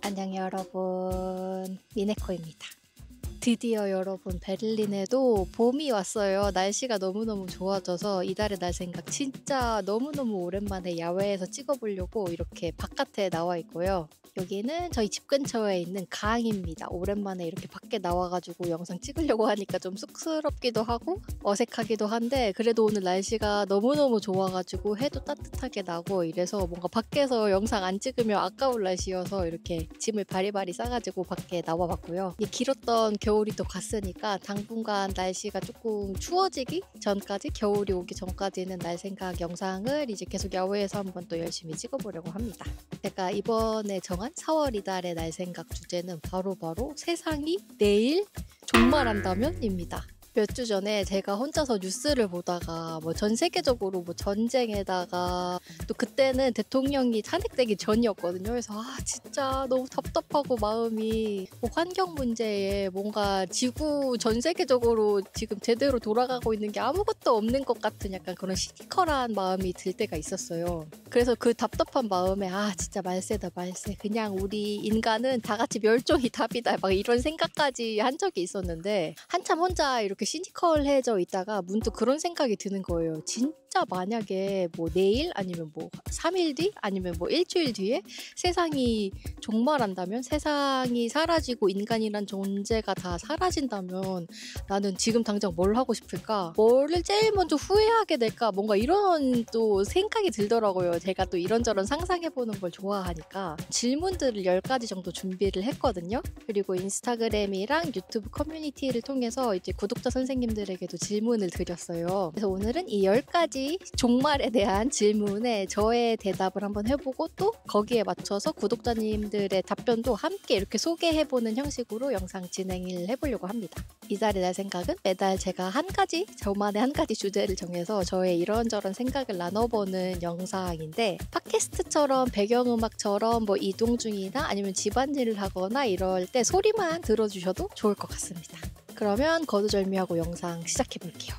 안녕 여러분, 미네코입니다. 드디어 여러분 베를린에도 봄이 왔어요. 날씨가 너무너무 좋아져서 이달의 날 생각 진짜 너무너무 오랜만에 야외에서 찍어보려고 이렇게 바깥에 나와 있고요. 여기는 저희 집 근처에 있는 강입니다. 오랜만에 이렇게 밖에 나와가지고 영상 찍으려고 하니까 좀 쑥스럽기도 하고 어색하기도 한데, 그래도 오늘 날씨가 너무너무 좋아가지고 해도 따뜻하게 나고 이래서 뭔가 밖에서 영상 안 찍으면 아까울 날씨여서 이렇게 짐을 바리바리 싸가지고 밖에 나와봤고요. 이 길었던 겨울이 또 갔으니까 당분간 날씨가 조금 추워지기 전까지, 겨울이 오기 전까지는 날 생각 영상을 이제 계속 야외에서 한번 또 열심히 찍어보려고 합니다. 제가 이번에 정한 4월 이달의 날 생각 주제는 바로 세상이 내일 종말한다면입니다. 몇 주 전에 제가 혼자서 뉴스를 보다가 전 세계적으로 전쟁에다가 또 그때는 대통령이 탄핵되기 전이었거든요. 그래서 진짜 너무 답답하고 마음이 환경 문제에 뭔가 지구 전 세계적으로 지금 제대로 돌아가고 있는 게 아무것도 없는 것 같은 약간 그런 시니컬한 마음이 들 때가 있었어요. 그래서 그 답답한 마음에 진짜 말세다 말세, 그냥 우리 인간은 다 같이 멸종이 답이다, 막 이런 생각까지 한 적이 있었는데, 한참 혼자 이렇게 시니컬해져 있다가 문득 그런 생각이 드는 거예요. 진짜 만약에 내일 아니면 3일 뒤 아니면 일주일 뒤에 세상이 종말한다면, 세상이 사라지고 인간이란 존재가 다 사라진다면 나는 지금 당장 뭘 하고 싶을까? 뭐를 제일 먼저 후회하게 될까? 뭔가 이런 또 생각이 들더라고요. 제가 또 이런저런 상상해보는 걸 좋아하니까 질문들을 10가지 정도 준비를 했거든요. 그리고 인스타그램이랑 유튜브 커뮤니티를 통해서 이제 구독자 선생님들에게도 질문을 드렸어요. 그래서 오늘은 이 10가지 종말에 대한 질문에 저의 대답을 한번 해보고, 또 거기에 맞춰서 구독자님들의 답변도 함께 이렇게 소개해보는 형식으로 영상 진행을 해보려고 합니다. 이달의 날 생각은 매달 제가 저만의 한 가지 주제를 정해서 저의 이런저런 생각을 나눠보는 영상인데, 팟캐스트처럼 배경음악처럼 이동 중이나 아니면 집안일을 하거나 이럴 때 소리만 들어주셔도 좋을 것 같습니다. 그러면 거두절미하고 영상 시작해볼게요.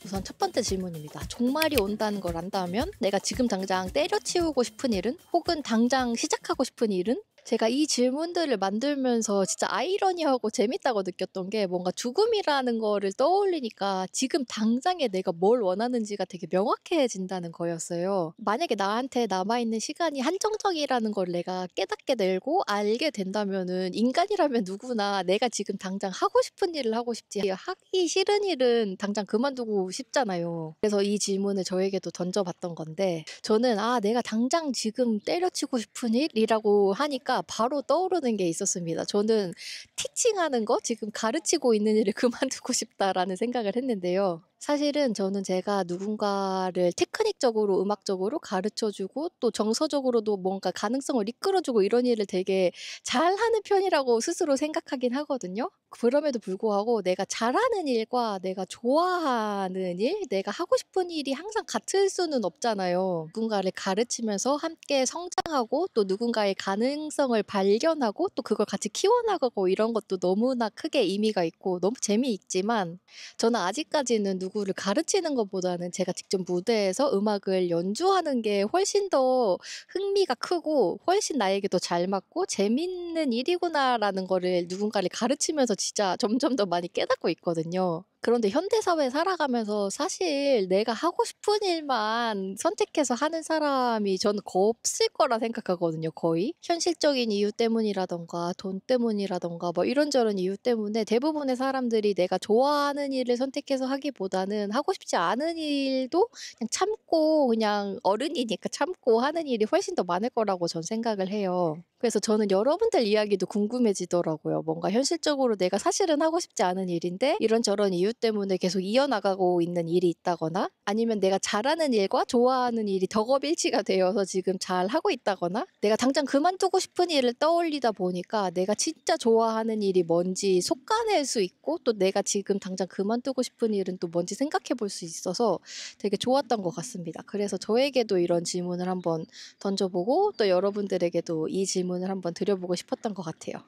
우선 첫 번째 질문입니다. 종말이 온다는 걸 안다면 내가 지금 당장 때려치우고 싶은 일은, 혹은 당장 시작하고 싶은 일은? 제가 이 질문들을 만들면서 진짜 아이러니하고 재밌다고 느꼈던 게, 뭔가 죽음이라는 거를 떠올리니까 지금 당장에 내가 뭘 원하는지가 되게 명확해진다는 거였어요. 만약에 나한테 남아있는 시간이 한정적이라는 걸 내가 깨닫게 되고 알게 된다면은, 인간이라면 누구나 내가 지금 당장 하고 싶은 일을 하고 싶지, 하기 싫은 일은 당장 그만두고 싶잖아요. 그래서 이 질문을 저에게도 던져봤던 건데, 저는 내가 당장 지금 때려치고 싶은 일이라고 하니까 바로 떠오르는 게 있었습니다. 저는 티칭하는 거, 지금 가르치고 있는 일을 그만두고 싶다라는 생각을 했는데요. 사실은 저는 제가 누군가를 테크닉적으로, 음악적으로 가르쳐주고 또 정서적으로도 뭔가 가능성을 이끌어주고 이런 일을 되게 잘하는 편이라고 스스로 생각하긴 하거든요. 그럼에도 불구하고 내가 잘하는 일과 내가 좋아하는 일, 내가 하고 싶은 일이 항상 같을 수는 없잖아요. 누군가를 가르치면서 함께 성장하고 또 누군가의 가능성을 발견하고 또 그걸 같이 키워나가고 이런 것도 너무나 크게 의미가 있고 너무 재미있지만, 저는 아직까지는 누구를 가르치는 것보다는 제가 직접 무대에서 음악을 연주하는 게 훨씬 더 흥미가 크고 훨씬 나에게 더 잘 맞고 재밌는 일이구나라는 거를 누군가를 가르치면서 진짜 점점 더 많이 깨닫고 있거든요. 그런데 현대사회에 살아가면서 사실 내가 하고 싶은 일만 선택해서 하는 사람이 저는 없을 거라 생각하거든요, 거의. 현실적인 이유 때문이라던가 돈 때문이라던가 이런저런 이유 때문에 대부분의 사람들이 내가 좋아하는 일을 선택해서 하기보다는 하고 싶지 않은 일도 그냥 참고, 그냥 어른이니까 참고 하는 일이 훨씬 더 많을 거라고 전 생각을 해요. 그래서 저는 여러분들 이야기도 궁금해지더라고요. 뭔가 현실적으로 내가 사실은 하고 싶지 않은 일인데 이런저런 이유 때문에 계속 이어나가고 있는 일이 있다거나, 아니면 내가 잘하는 일과 좋아하는 일이 덕업일치가 되어서 지금 잘 하고 있다거나, 내가 당장 그만두고 싶은 일을 떠올리다 보니까 내가 진짜 좋아하는 일이 뭔지 속아낼 수 있고, 또 내가 지금 당장 그만두고 싶은 일은 또 뭔지 생각해 볼 수 있어서 되게 좋았던 것 같습니다. 그래서 저에게도 이런 질문을 한번 던져보고 또 여러분들에게도 이 질문을 한번 드려보고 싶었던 것 같아요.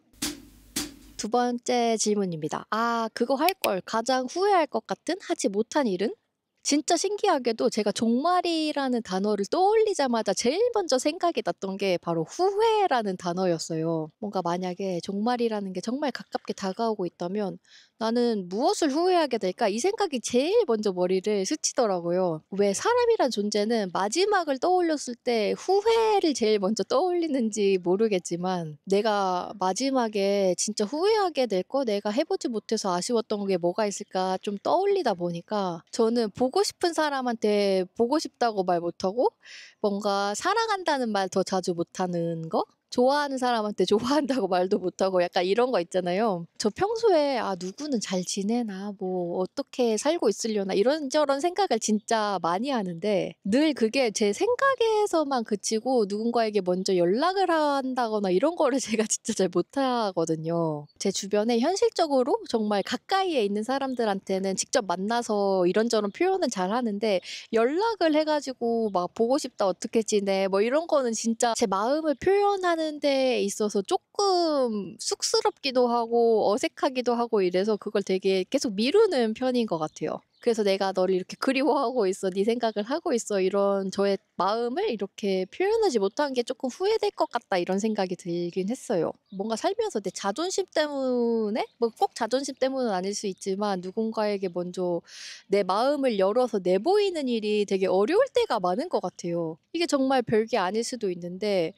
두 번째 질문입니다. 그거 할 걸 가장 후회할 것 같은 하지 못한 일은? 진짜 신기하게도 제가 종말이라는 단어를 떠올리자마자 제일 먼저 생각이 났던 게 바로 후회라는 단어였어요. 뭔가 만약에 종말이라는 게 정말 가깝게 다가오고 있다면 '나는 무엇을 후회하게 될까?' 이 생각이 제일 먼저 머리를 스치더라고요. 왜 사람이란 존재는 마지막을 떠올렸을 때 후회를 제일 먼저 떠올리는지 모르겠지만, 내가 마지막에 진짜 후회하게 될 거, 내가 해 보지 못해서 아쉬웠던 게 뭐가 있을까 좀 떠올리다 보니까, 저는 보고 싶은 사람한테 보고 싶다고 말 못하고 뭔가 사랑한다는 말 더 자주 못하는 거? 좋아하는 사람한테 좋아한다고 말도 못하고 약간 이런 거 있잖아요. 저 평소에 '아 누구는 잘 지내나? 뭐 어떻게 살고 있으려나?' 이런저런 생각을 진짜 많이 하는데, 늘 그게 제 생각에서만 그치고 누군가에게 먼저 연락을 한다거나 이런 거를 제가 진짜 잘 못하거든요. 제 주변에 현실적으로 정말 가까이에 있는 사람들한테는 직접 만나서 이런저런 표현은 잘하는데, 연락을 해 가지고 막 "보고 싶다. 어떻게 지내?" 뭐 이런 거는 진짜 제 마음을 표현하는 데 있어서 쪼끔 쑥스럽기도 하고 어색하기도 하고 이래서 그걸 되게 계속 미루는 편인 것 같아요. 그래서 '내가 너를 이렇게 그리워하고 있어. 네 생각을 하고 있어.' 이런 저의 마음을 이렇게 표현하지 못한 게 쪼끔 '후회될 것 같다.' 이런 생각이 들긴 했어요. 뭔가 살면서 내 자존심 때문에, 뭐 꼭 자존심 때문은 아닐 수 있지만 누군가에게 먼저 내 마음을 열어서 내보이는 일이 되게 어려울 때가 많은 것 같아요. 이게 정말 별게 아닐 수도 있는데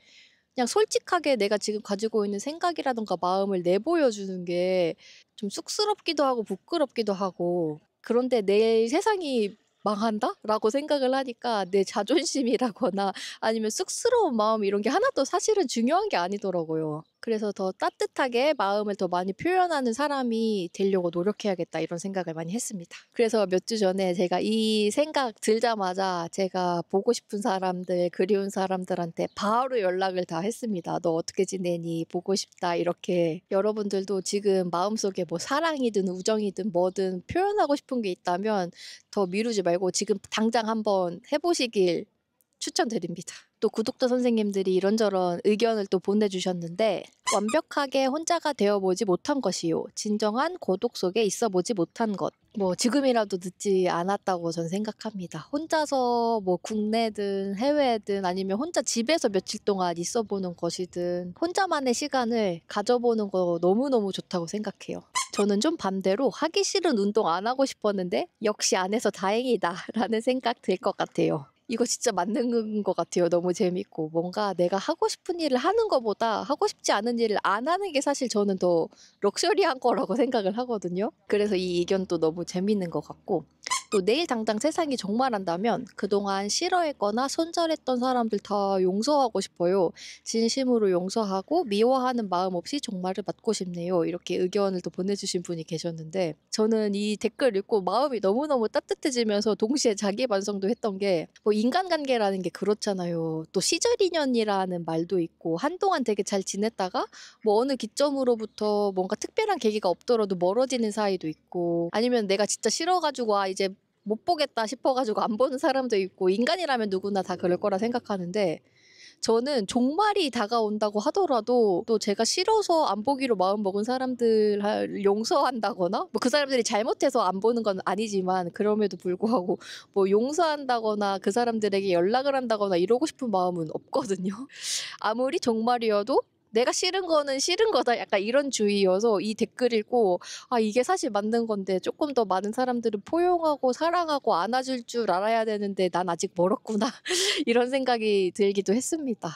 그냥 솔직하게 내가 지금 가지고 있는 생각이라든가 마음을 내보여 주는 게 좀 쑥스럽기도 하고 부끄럽기도 하고, 그런데 '내일 세상이 망한다?'라고 생각을 하니까 내 자존심이라거나 아니면 쑥스러운 마음 이런 게 하나도 사실은 중요한 게 아니더라고요. 그래서 '더 따뜻하게 마음을 더 많이 표현하는 사람이 되려고 노력해야겠다.' 이런 생각을 많이 했습니다. 그래서 몇 주 전에 제가 이 생각 들자마자 제가 보고 싶은 사람들, 그리운 사람들한테 바로 연락을 다 했습니다. "너 어떻게 지내니? 보고 싶다." 이렇게. 여러분들도 지금 마음속에 뭐 사랑이든 우정이든 뭐든 표현하고 싶은 게 있다면 더 미루지 말고 지금 당장 한번 해 보시길 추천드립니다. 또 구독자 선생님들이 이런저런 의견을 또 보내주셨는데, 완벽하게 혼자가 되어보지 못한 것이요. 진정한 고독 속에 있어보지 못한 것. 뭐 지금이라도 늦지 않았다고 전 생각합니다. 혼자서 뭐 국내든 해외든 아니면 혼자 집에서 며칠 동안 있어보는 것이든 혼자만의 시간을 가져보는 거 너무너무 좋다고 생각해요. 저는 좀 반대로 하기 싫은 운동 안 하고 싶었는데 역시 안 해서 다행이다라는 생각 들 것 같아요. 이거 진짜 맞는 것 같아요. 너무 재밌고. 뭔가 내가 하고 싶은 일을 하는 것보다 하고 싶지 않은 일을 안 하는 게 사실 저는 더 럭셔리한 거라고 생각을 하거든요. 그래서 이 의견도 너무 재밌는 것 같고, 또 내일 당장 세상이 종말한다면 그동안 싫어했거나 손절했던 사람들 다 용서하고 싶어요. 진심으로 용서하고 미워하는 마음 없이 종말을 맞고 싶네요. 이렇게 의견을 또 보내주신 분이 계셨는데, 저는 이 댓글 읽고 마음이 너무너무 따뜻해지면서 동시에 자기 반성도 했던 게, 뭐 인간관계라는 게 그렇잖아요. 또 시절 인연이라는 말도 있고, 한동안 되게 잘 지냈다가 뭐 어느 기점으로부터 뭔가 특별한 계기가 없더라도 멀어지는 사이도 있고, 아니면 내가 진짜 싫어가지고 이제 못 보겠다 싶어가지고 안 보는 사람도 있고, 인간이라면 누구나 다 그럴 거라 생각하는데, 저는 종말이 다가온다고 하더라도 또 제가 싫어서 안 보기로 마음먹은 사람들을 용서한다거나, 뭐 그 사람들이 잘못해서 안 보는 건 아니지만 그럼에도 불구하고 뭐 용서한다거나 그 사람들에게 연락을 한다거나 이러고 싶은 마음은 없거든요. 아무리 종말이어도 '내가 싫은 거는 싫은 거다.' 약간 이런 주의여서 이 댓글 읽고 '아 이게 사실 맞는 건데 조금 더 많은 사람들을 포용하고 사랑하고 안아줄 줄 알아야 되는데 난 아직 멀었구나.' 이런 생각이 들기도 했습니다.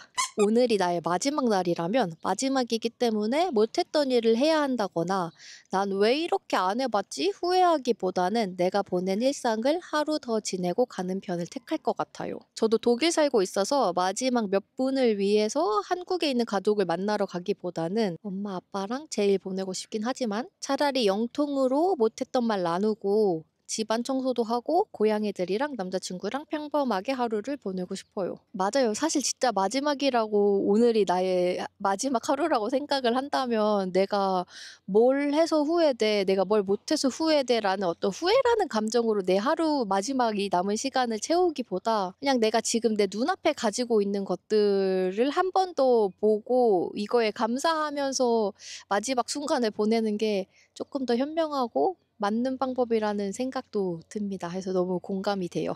오늘이 나의 마지막 날이라면 마지막이기 때문에 못했던 일을 해야 한다거나 '난 왜 이렇게 안 해봤지?' 후회하기보다는 내가 보낸 일상을 하루 더 지내고 가는 편을 택할 것 같아요. 저도 독일 살고 있어서 마지막 몇 분을 위해서 한국에 있는 가족을 만나러 가기보다는 엄마 아빠랑 제일 보내고 싶긴 하지만 차라리 영통으로 못했던 말 나누고 집안 청소도 하고 고양이들이랑 남자친구랑 평범하게 하루를 보내고 싶어요. 맞아요. 사실 진짜 마지막이라고, 오늘이 나의 마지막 하루라고 생각을 한다면 내가 뭘 해서 후회돼, 내가 뭘 못해서 후회돼라는 어떤 후회라는 감정으로 내 하루 마지막이 남은 시간을 채우기보다 그냥 내가 지금 내 눈앞에 가지고 있는 것들을 한 번 더 보고 이거에 감사하면서 마지막 순간을 보내는 게 조금 더 현명하고 맞는 방법이라는 생각도 듭니다. 그래서 너무 공감이 돼요.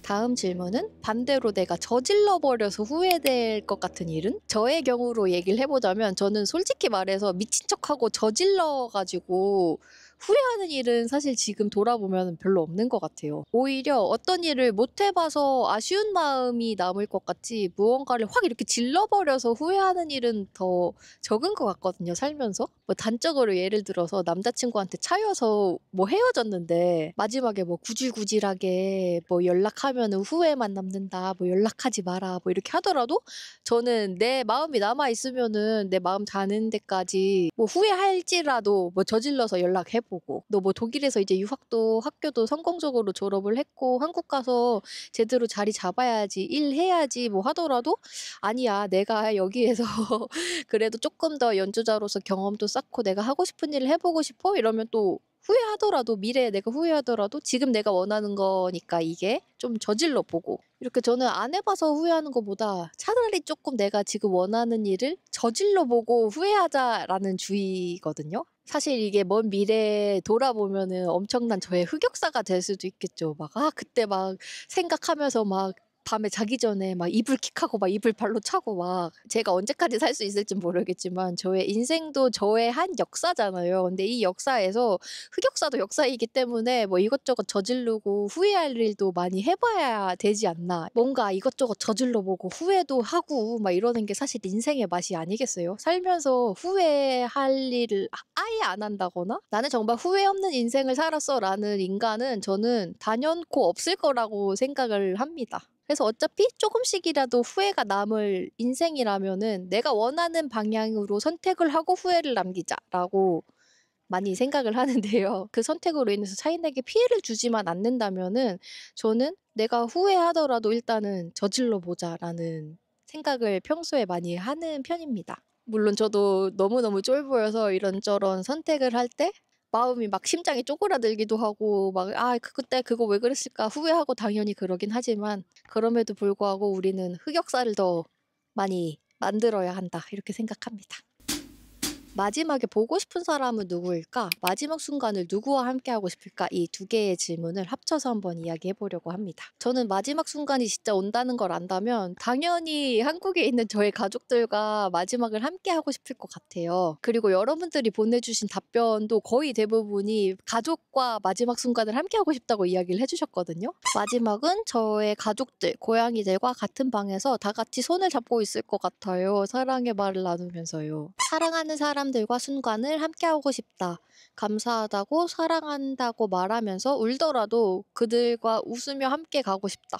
다음 질문은 반대로 내가 저질러 버려서 후회될 것 같은 일은? 저의 경우로 얘기를 해보자면 저는 솔직히 말해서 미친 척하고 저질러 가지고 후회하는 일은 사실 지금 돌아보면 별로 없는 것 같아요. 오히려 어떤 일을 못 해봐서 아쉬운 마음이 남을 것 같지 무언가를 확 이렇게 질러버려서 후회하는 일은 더 적은 것 같거든요, 살면서. 뭐 단적으로 예를 들어서 남자친구한테 차여서 뭐 헤어졌는데 마지막에 뭐 구질구질하게 뭐 연락하면은 후회만 남는다, 뭐 연락하지 마라, 뭐 이렇게 하더라도 저는 내 마음이 남아있으면은 내 마음 닿는 데까지 뭐 후회할지라도 뭐 저질러서 연락해보고 너 뭐 독일에서 이제 유학도 학교도 성공적으로 졸업을 했고 한국 가서 제대로 자리 잡아야지 일해야지 뭐 하더라도 아니야 내가 여기에서 그래도 조금 더 연주자로서 경험도 쌓고 내가 하고 싶은 일을 해보고 싶어 이러면 또 후회하더라도 미래에 내가 후회하더라도 지금 내가 원하는 거니까 이게 좀 저질러 보고 이렇게 저는 안 해봐서 후회하는 것보다 차라리 조금 내가 지금 원하는 일을 저질러 보고 후회하자라는 주의거든요. 사실 이게 먼 미래에 돌아보면은 엄청난 저의 흑역사가 될 수도 있겠죠. 막, 그때 막 생각하면서 막 밤에 자기 전에 막 이불킥하고 막 이불 발로 차고 막 제가 언제까지 살 수 있을진 모르겠지만 저의 인생도 저의 한 역사잖아요. 근데 이 역사에서 흑역사도 역사이기 때문에 뭐 이것저것 저지르고 후회할 일도 많이 해봐야 되지 않나. 뭔가 이것저것 저질러 보고 후회도 하고 막 이러는 게 사실 인생의 맛이 아니겠어요? 살면서 후회할 일을 아예 안 한다거나 나는 정말 후회 없는 인생을 살았어 라는 인간은 저는 단연코 없을 거라고 생각을 합니다. 그래서 어차피 조금씩이라도 후회가 남을 인생이라면은 내가 원하는 방향으로 선택을 하고 후회를 남기자라고 많이 생각을 하는데요. 그 선택으로 인해서 타인에게 피해를 주지만 않는다면은 저는 내가 후회하더라도 일단은 저질러 보자라는 생각을 평소에 많이 하는 편입니다. 물론 저도 너무너무 쫄보여서 이런저런 선택을 할 때 마음이 막 심장이 쪼그라들기도 하고 막 그때 그거 왜 그랬을까 후회하고 당연히 그러긴 하지만 그럼에도 불구하고 우리는 흑역사를 더 많이 만들어야 한다 이렇게 생각합니다. 마지막에 보고 싶은 사람은 누구일까? 마지막 순간을 누구와 함께 하고 싶을까? 이 두 개의 질문을 합쳐서 한번 이야기해 보려고 합니다. 저는 마지막 순간이 진짜 온다는 걸 안다면 당연히 한국에 있는 저의 가족들과 마지막을 함께 하고 싶을 것 같아요. 그리고 여러분들이 보내주신 답변도 거의 대부분이 가족과 마지막 순간을 함께 하고 싶다고 이야기를 해주셨거든요. 마지막은 저의 가족들, 고양이들과 같은 방에서 다 같이 손을 잡고 있을 것 같아요. 사랑의 말을 나누면서요. 사랑하는 사람들과 순간을 함께하고 싶다. 감사하다고 사랑한다고 말하면서 울더라도 그들과 웃으며 함께 가고 싶다.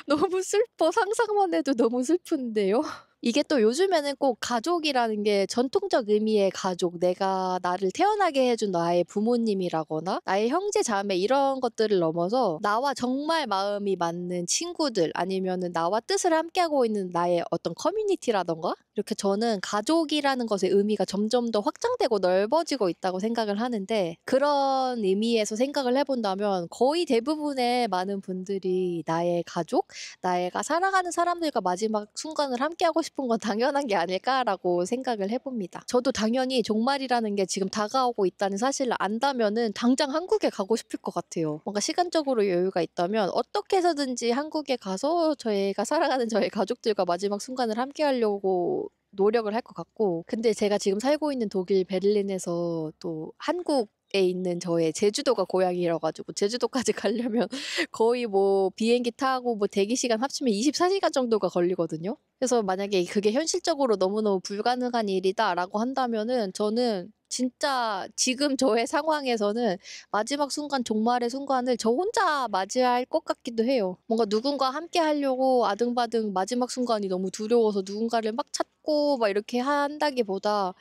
너무 슬퍼. 상상만 해도 너무 슬픈데요. 이게 또 요즘에는 꼭 가족이라는 게 전통적 의미의 가족, 내가 나를 태어나게 해준 나의 부모님이라거나 나의 형제 자매 이런 것들을 넘어서 나와 정말 마음이 맞는 친구들 아니면은 나와 뜻을 함께하고 있는 나의 어떤 커뮤니티라던가 이렇게 저는 가족이라는 것의 의미가 점점 더 확장되고 넓어지고 있다고 생각을 하는데 그런 의미에서 생각을 해본다면 거의 대부분의 많은 분들이 나의 가족, 나가 사랑하는 사람들과 마지막 순간을 함께하고 싶은 건 당연한 게 아닐까라고 생각을 해봅니다. 저도 당연히 종말이라는 게 지금 다가오고 있다는 사실을 안다면은 당장 한국에 가고 싶을 것 같아요. 뭔가 시간적으로 여유가 있다면 어떻게 해서든지 한국에 가서 저희가 사랑하는 저희 가족들과 마지막 순간을 함께하려고 노력을 할 것 같고 근데 제가 지금 살고 있는 독일 베를린에서 또 한국에 있는 저의 제주도가 고향이라 가지고 제주도까지 가려면 거의 뭐 비행기 타고 뭐 대기 시간 합치면 24시간 정도가 걸리거든요. 그래서 만약에 그게 현실적으로 너무너무 불가능한 일이다라고 한다면은 저는 진짜 지금 저의 상황에서는 마지막 순간, 종말의 순간을 저 혼자 맞이할 것 같기도 해요. 뭔가 누군가 함께 하려고 아등바등 마지막 순간이 너무 두려워서 누군가를 막 찾고 막 이렇게 한다기보다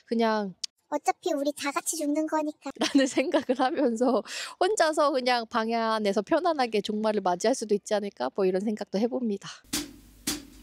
그냥 어차피 우리 다 같이 죽는 거니까. 라는 생각을 하면서 혼자서 그냥 방 안에서 편안하게 종말을 맞이할 수도 있지 않을까? 뭐 이런 생각도 해봅니다.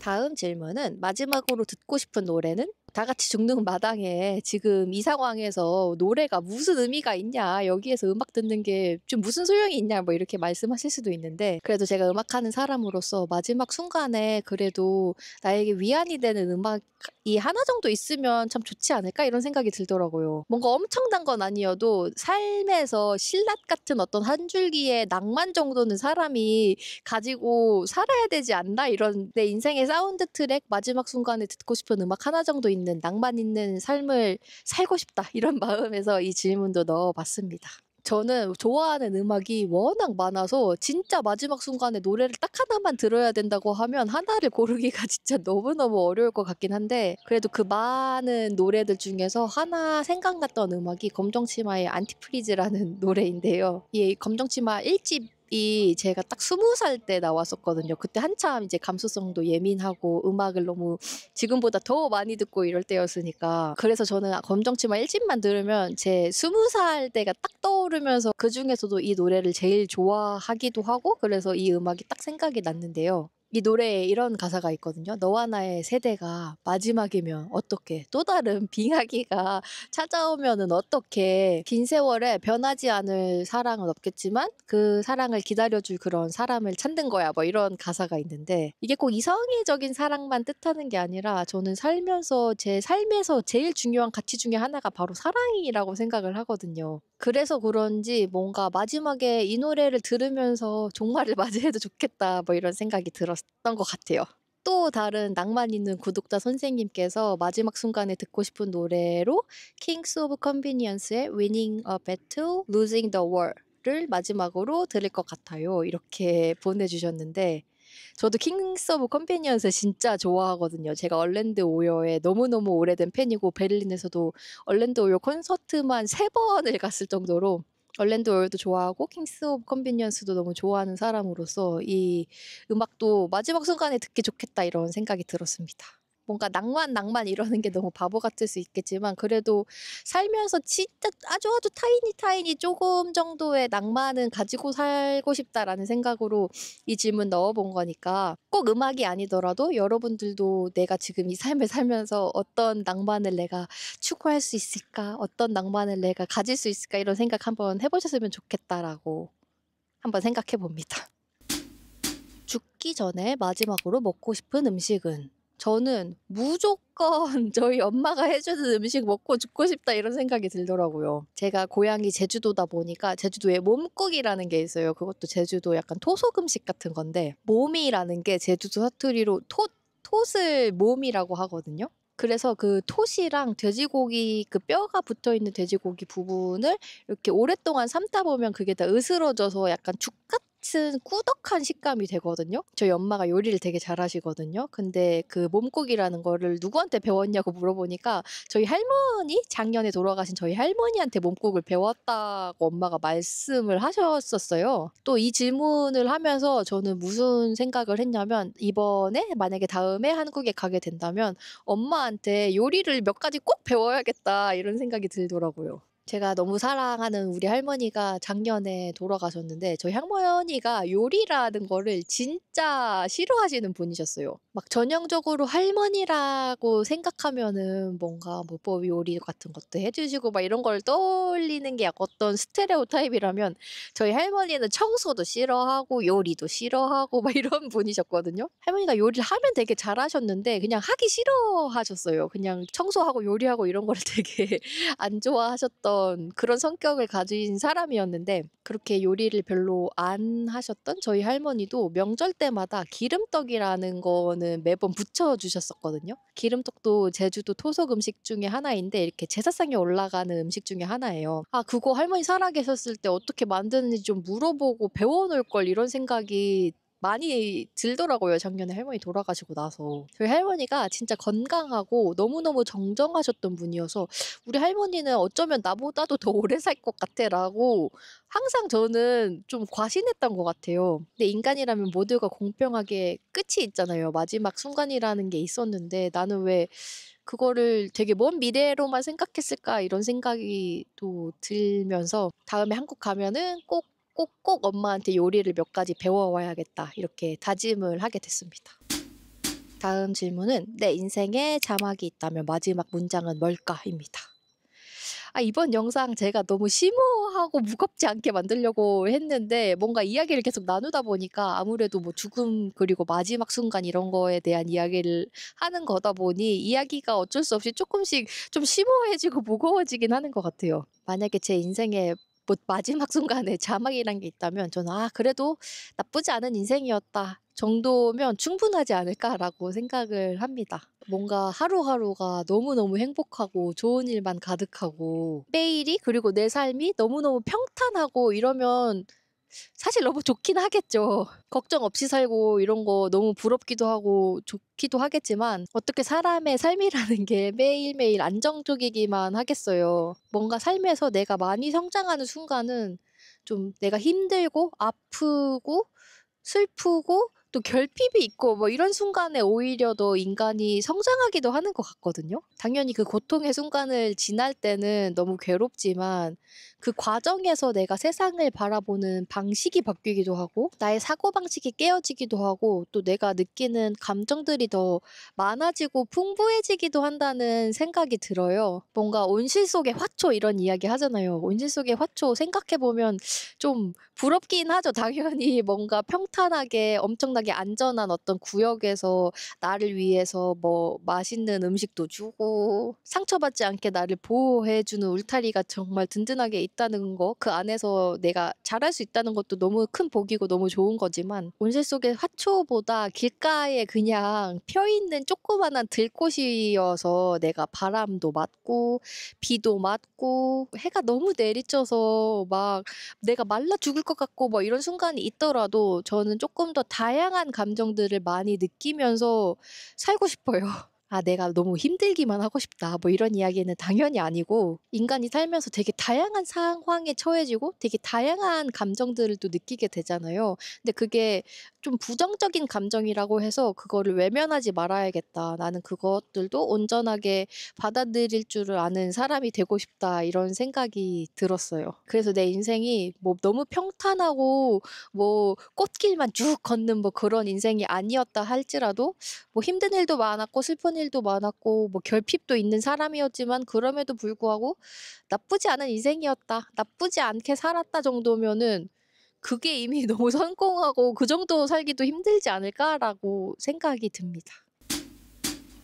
다음 질문은 마지막으로 듣고 싶은 노래는? 다 같이 죽는 마당에 지금 이 상황에서 노래가 무슨 의미가 있냐, 여기에서 음악 듣는 게 좀 무슨 소용이 있냐, 뭐 이렇게 말씀하실 수도 있는데, 그래도 제가 음악하는 사람으로서 마지막 순간에 그래도 나에게 위안이 되는 음악이 하나 정도 있으면 참 좋지 않을까, 이런 생각이 들더라고요. 뭔가 엄청난 건 아니어도 삶에서 신라 같은 어떤 한 줄기의 낭만 정도는 사람이 가지고 살아야 되지 않나, 이런 내 인생의 사운드 트랙, 마지막 순간에 듣고 싶은 음악 하나 정도 있는 낭만 있는 삶을 살고 싶다, 이런 마음에서 이 질문도 넣어봤습니다. 저는 좋아하는 음악이 워낙 많아서 진짜 마지막 순간에 노래를 딱 하나만 들어야 된다고 하면 하나를 고르기가 진짜 너무너무 어려울 것 같긴 한데, 그래도 그 많은 노래들 중에서 하나 생각났던 음악이 검정치마의 안티프리즈라는 노래인데요. 이 검정치마 1집 이 제가 딱 20살 때 나왔었거든요. 그때 한참 이제 감수성도 예민하고 음악을 너무 지금보다 더 많이 듣고 이럴 때였으니까. 그래서 저는 검정치마 1집만 들으면 제 20살 때가 딱 떠오르면서 그중에서도 이 노래를 제일 좋아하기도 하고, 그래서 이 음악이 딱 생각이 났는데요. 이 노래에 이런 가사가 있거든요. 너와 나의 세대가 마지막이면 어떡해. 또 다른 빙하기가 찾아오면은 어떡해. 긴 세월에 변하지 않을 사랑은 없겠지만 그 사랑을 기다려줄 그런 사람을 찾는 거야. 뭐 이런 가사가 있는데, 이게 꼭 이성애적인 사랑만 뜻하는 게 아니라 저는 살면서 제 삶에서 제일 중요한 가치 중에 하나가 바로 사랑이라고 생각을 하거든요. 그래서 그런지 뭔가 마지막에 이 노래를 들으면서 종말을 맞이해도 좋겠다, 뭐 이런 생각이 들었던 것 같아요. 또 다른 낭만 있는 구독자 선생님께서 마지막 순간에 듣고 싶은 노래로 Kings of Convenience의 Winning a Battle, Losing the War를 마지막으로 들을 것 같아요, 이렇게 보내주셨는데, 저도 킹스 오브 컨비니언스 진짜 좋아하거든요. 제가 얼랜드 오어의 너무너무 오래된 팬이고, 베를린에서도 얼랜드 오어 콘서트만 3번을 갔을 정도로 얼랜드 오어도 좋아하고 킹스 오브 컨비니언스도 너무 좋아하는 사람으로서 이 음악도 마지막 순간에 듣기 좋겠다, 이런 생각이 들었습니다. 뭔가 낭만 이러는 게 너무 바보 같을 수 있겠지만, 그래도 살면서 진짜 아주 타이니 조금 정도의 낭만은 가지고 살고 싶다라는 생각으로 이 질문 넣어본 거니까, 꼭 음악이 아니더라도 여러분들도 내가 지금 이 삶을 살면서 어떤 낭만을 내가 추구할 수 있을까, 어떤 낭만을 내가 가질 수 있을까, 이런 생각 한번 해보셨으면 좋겠다라고 한번 생각해 봅니다. 죽기 전에 마지막으로 먹고 싶은 음식은, 저는 무조건 저희 엄마가 해주는 음식 먹고 죽고 싶다, 이런 생각이 들더라고요. 제가 고향이 제주도다 보니까 제주도에 몸국이라는 게 있어요. 그것도 제주도 약간 토속 음식 같은 건데, 몸이라는 게 제주도 사투리로 톳을 몸이라고 하거든요. 그래서 그 톳이랑 돼지고기, 그 뼈가 붙어있는 돼지고기 부분을 이렇게 오랫동안 삶다 보면 그게 다 으스러져서 약간 죽 같은 꾸덕한 식감이 되거든요. 저희 엄마가 요리를 되게 잘하시거든요. 근데 그 몸국이라는 거를 누구한테 배웠냐고 물어보니까 저희 할머니, 작년에 돌아가신 저희 할머니한테 몸국을 배웠다고 엄마가 말씀을 하셨었어요. 또 이 질문을 하면서 저는 무슨 생각을 했냐면, 이번에 만약에 다음에 한국에 가게 된다면 엄마한테 요리를 몇 가지 꼭 배워야겠다, 이런 생각이 들더라고요. 제가 너무 사랑하는 우리 할머니가 작년에 돌아가셨는데, 저희 할머니가 요리라는 거를 진짜 싫어하시는 분이셨어요. 막 전형적으로 할머니라고 생각하면은 뭔가 뭐 요리 같은 것도 해주시고 막 이런 걸 떠올리는 게 어떤 스테레오타입이라면, 저희 할머니는 청소도 싫어하고 요리도 싫어하고 막 이런 분이셨거든요. 할머니가 요리를 하면 되게 잘하셨는데 그냥 하기 싫어하셨어요. 그냥 청소하고 요리하고 이런 거를 되게 안 좋아하셨던 그런 성격을 가진 사람이었는데, 그렇게 요리를 별로 안 하셨던 저희 할머니도 명절 때마다 기름떡이라는 거는 매번 부쳐주셨었거든요. 기름떡도 제주도 토속 음식 중에 하나인데 이렇게 제사상에 올라가는 음식 중에 하나예요. 아, 그거 할머니 살아계셨을 때 어떻게 만드는지 좀 물어보고 배워놓을 걸, 이런 생각이 많이 들더라고요. 작년에 할머니 돌아가시고 나서. 저희 할머니가 진짜 건강하고 너무너무 정정하셨던 분이어서 우리 할머니는 어쩌면 나보다도 더 오래 살 것 같아 라고 항상 저는 좀 과신했던 것 같아요. 근데 인간이라면 모두가 공평하게 끝이 있잖아요. 마지막 순간이라는 게 있었는데 나는 왜 그거를 되게 먼 미래로만 생각했을까, 이런 생각이 또 들면서 다음에 한국 가면은 꼭 엄마한테 요리를 몇 가지 배워와야겠다, 이렇게 다짐을 하게 됐습니다. 다음 질문은 내 인생에 자막이 있다면 마지막 문장은 뭘까?입니다. 이번 영상 제가 너무 심오하고 무겁지 않게 만들려고 했는데 뭔가 이야기를 계속 나누다 보니까 아무래도 뭐 죽음 그리고 마지막 순간 이런 거에 대한 이야기를 하는 거다 보니 이야기가 어쩔 수 없이 조금씩 좀 심오해지고 무거워지긴 하는 것 같아요. 만약에 제 인생에 뭐 마지막 순간에 자막이란 게 있다면 저는 그래도 나쁘지 않은 인생이었다 정도면 충분하지 않을까라고 생각을 합니다. 뭔가 하루하루가 너무너무 행복하고 좋은 일만 가득하고 매일이 그리고 내 삶이 너무너무 평탄하고 이러면 사실 너무 좋긴 하겠죠. 걱정 없이 살고 이런 거 너무 부럽기도 하고 좋기도 하겠지만 어떻게 사람의 삶이라는 게 매일매일 안정적이기만 하겠어요. 뭔가 삶에서 내가 많이 성장하는 순간은 좀 내가 힘들고 아프고 슬프고 또 결핍이 있고 뭐 이런 순간에 오히려 더 인간이 성장하기도 하는 것 같거든요. 당연히 그 고통의 순간을 지날 때는 너무 괴롭지만 그 과정에서 내가 세상을 바라보는 방식이 바뀌기도 하고 나의 사고방식이 깨어지기도 하고 또 내가 느끼는 감정들이 더 많아지고 풍부해지기도 한다는 생각이 들어요. 뭔가 온실 속의 화초 이런 이야기 하잖아요. 온실 속의 화초 생각해보면 좀 부럽긴 하죠. 당연히 뭔가 평탄하게 엄청나게 안전한 어떤 구역에서 나를 위해서 뭐 맛있는 음식도 주고 상처받지 않게 나를 보호해주는 울타리가 정말 든든하게 있다는 거, 그 안에서 내가 잘할 수 있다는 것도 너무 큰 복이고 너무 좋은 거지만 온실 속의 화초보다 길가에 그냥 펴있는 조그만한 들꽃이어서 내가 바람도 맞고 비도 맞고 해가 너무 내리쳐서 막 내가 말라 죽을 것 같고 뭐 이런 순간이 있더라도 저는 조금 더 다양한 감정들을 많이 느끼면서 살고 싶어요. 내가 너무 힘들기만 하고 싶다. 뭐 이런 이야기는 당연히 아니고 인간이 살면서 되게 다양한 상황에 처해지고 되게 다양한 감정들을 또 느끼게 되잖아요. 근데 그게 좀 부정적인 감정이라고 해서 그거를 외면하지 말아야겠다. 나는 그것들도 온전하게 받아들일 줄을 아는 사람이 되고 싶다. 이런 생각이 들었어요. 그래서 내 인생이 뭐 너무 평탄하고 뭐 꽃길만 쭉 걷는 뭐 그런 인생이 아니었다 할지라도 뭐 힘든 일도 많았고 슬픈 일도 많았고 뭐 결핍도 있는 사람이었지만 그럼에도 불구하고 나쁘지 않은 인생이었다. 나쁘지 않게 살았다 정도면은 그게 이미 너무 성공하고 그 정도 살기도 힘들지 않을까라고 생각이 듭니다.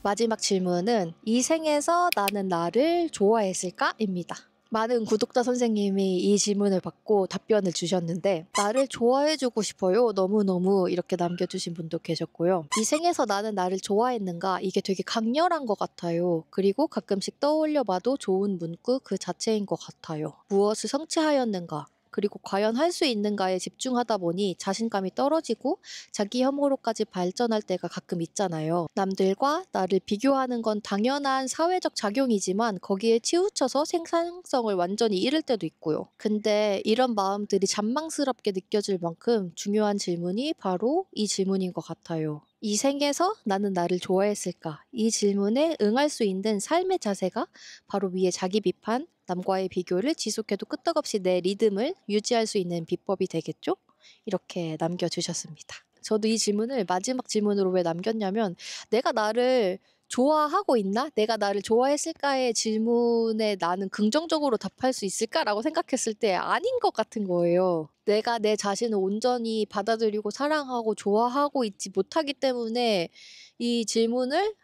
마지막 질문은 이 생에서 나는 나를 좋아했을까?입니다. 많은 구독자 선생님이 이 질문을 받고 답변을 주셨는데 나를 좋아해주고 싶어요. 너무너무 이렇게 남겨주신 분도 계셨고요. 이 생에서 나는 나를 좋아했는가? 이게 되게 강렬한 것 같아요. 그리고 가끔씩 떠올려봐도 좋은 문구 그 자체인 것 같아요. 무엇을 성취하였는가? 그리고 과연 할 수 있는가에 집중하다 보니 자신감이 떨어지고 자기 혐오로까지 발전할 때가 가끔 있잖아요. 남들과 나를 비교하는 건 당연한 사회적 작용이지만 거기에 치우쳐서 생산성을 완전히 잃을 때도 있고요. 근데 이런 마음들이 잔망스럽게 느껴질 만큼 중요한 질문이 바로 이 질문인 것 같아요. 이 생에서 나는 나를 좋아했을까? 이 질문에 응할 수 있는 삶의 자세가 바로 위에 자기 비판, 남과의 비교를 지속해도 끄떡없이 내 리듬을 유지할 수 있는 비법이 되겠죠? 이렇게 남겨주셨습니다. 저도 이 질문을 마지막 질문으로 왜 남겼냐면 내가 나를 좋아하고 있나? 내가 나를 좋아했을까의 질문에 나는 긍정적으로 답할 수 있을까라고 생각했을 때 아닌 것 같은 거예요. 내가 내 자신을 온전히 받아들이고 사랑하고 좋아하고 있지 못하기 때문에 이 질문을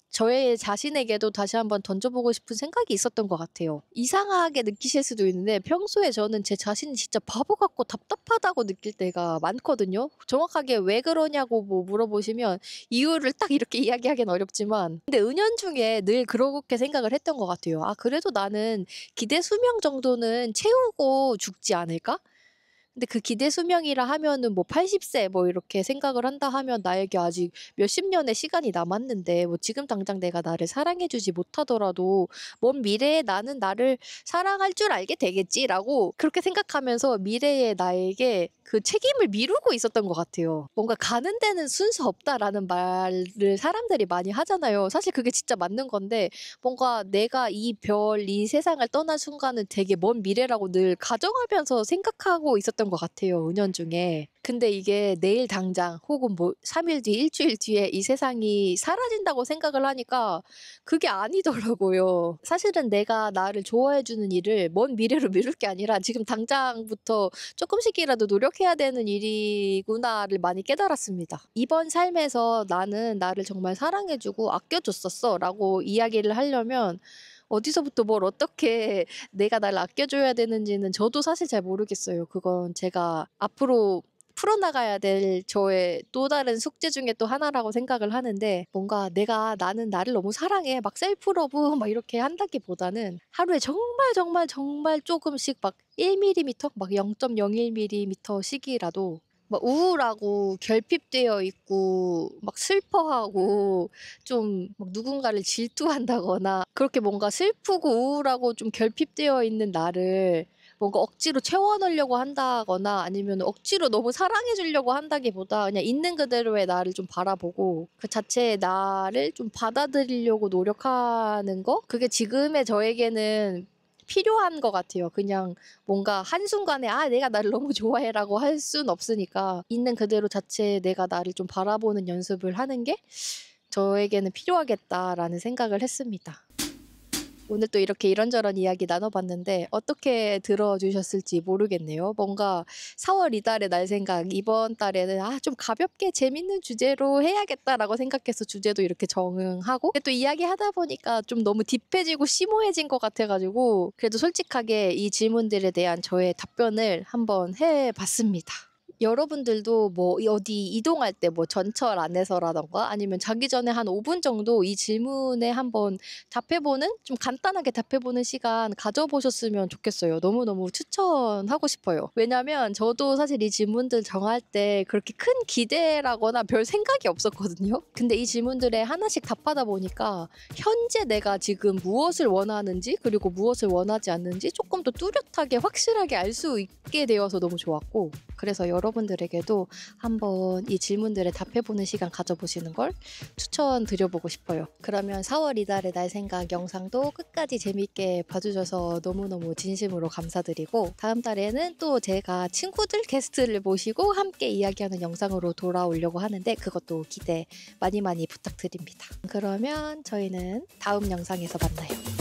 저의 자신에게도 다시 한번 던져보고 싶은 생각이 있었던 것 같아요. 이상하게 느끼실 수도 있는데 평소에 저는 제 자신이 진짜 바보 같고 답답하다고 느낄 때가 많거든요. 정확하게 왜 그러냐고 뭐 물어보시면 이유를 딱 이렇게 이야기하기는 어렵지만 근데 은연중에 늘 그렇게 생각을 했던 것 같아요. 그래도 나는 기대 수명 정도는 채우고 죽지 않을까? 근데 그 기대 수명이라 하면은 뭐 80세 뭐 이렇게 생각을 한다 하면 나에게 아직 몇십 년의 시간이 남았는데 뭐 지금 당장 내가 나를 사랑해주지 못하더라도 먼 미래에 나는 나를 사랑할 줄 알게 되겠지라고 그렇게 생각하면서 미래의 나에게 그 책임을 미루고 있었던 것 같아요. 뭔가 가는 데는 순서 없다라는 말을 사람들이 많이 하잖아요. 사실 그게 진짜 맞는 건데 뭔가 내가 이 세상을 떠난 순간은 되게 먼 미래라고 늘 가정하면서 생각하고 있었던 있었던 것 같아요, 은연중에. 근데 이게 내일 당장 혹은 뭐 3일 뒤, 일주일 뒤에 이 세상이 사라진다고 생각을 하니까 그게 아니더라고요. 사실은 내가 나를 좋아해 주는 일을 먼 미래로 미룰 게 아니라 지금 당장부터 조금씩이라도 노력해야 되는 일이구나를 많이 깨달았습니다. 이번 삶에서 나는 나를 정말 사랑해 주고 아껴 줬었어 라고 이야기를 하려면 어디서부터 뭘 어떻게 내가 나를 아껴줘야 되는지는 저도 사실 잘 모르겠어요. 그건 제가 앞으로 풀어나가야 될 저의 또 다른 숙제 중에 또 하나라고 생각을 하는데, 뭔가 나는 나를 너무 사랑해 막 셀프러브 막 이렇게 한다기보다는 하루에 정말 정말 정말 조금씩 막 1mm 막 0.01mm씩이라도 막 우울하고 결핍되어 있고 막 슬퍼하고 좀 막 누군가를 질투한다거나 그렇게 뭔가 슬프고 우울하고 좀 결핍되어 있는 나를 뭔가 억지로 채워넣으려고 한다거나 아니면 억지로 너무 사랑해 주려고 한다기보다 그냥 있는 그대로의 나를 좀 바라보고 그 자체의 나를 좀 받아들이려고 노력하는 거? 그게 지금의 저에게는 필요한 것 같아요. 그냥 뭔가 한순간에 내가 나를 너무 좋아해라고 할 순 없으니까 있는 그대로 자체의 내가 나를 좀 바라보는 연습을 하는 게 저에게는 필요하겠다라는 생각을 했습니다. 오늘 또 이렇게 이런저런 이야기 나눠봤는데 어떻게 들어주셨을지 모르겠네요. 뭔가 4월 이달의 날 생각, 이번 달에는 좀 가볍게 재밌는 주제로 해야겠다라고 생각해서 주제도 이렇게 정하고 또 이야기하다 보니까 좀 너무 딥해지고 심오해진 것 같아가지고 그래도 솔직하게 이 질문들에 대한 저의 답변을 한번 해봤습니다. 여러분들도 뭐 어디 이동할 때 뭐 전철 안에서라던가 아니면 자기 전에 한 5분 정도 이 질문에 한번 답해보는, 좀 간단하게 답해보는 시간 가져보셨으면 좋겠어요. 너무너무 추천하고 싶어요. 왜냐면 저도 사실 이 질문들 정할 때 그렇게 큰 기대라거나 별 생각이 없었거든요. 근데 이 질문들에 하나씩 답하다 보니까 현재 내가 지금 무엇을 원하는지 그리고 무엇을 원하지 않는지 조금 더 뚜렷하게 확실하게 알 수 있게 되어서 너무 좋았고, 그래서 여러분들에게도 한번 이 질문들에 답해보는 시간 가져보시는 걸 추천드려보고 싶어요. 그러면 4월 이달의 날 생각 영상도 끝까지 재밌게 봐주셔서 너무너무 진심으로 감사드리고, 다음 달에는 또 제가 친구들 게스트를 모시고 함께 이야기하는 영상으로 돌아오려고 하는데 그것도 기대 많이 많이 부탁드립니다. 그러면 저희는 다음 영상에서 만나요.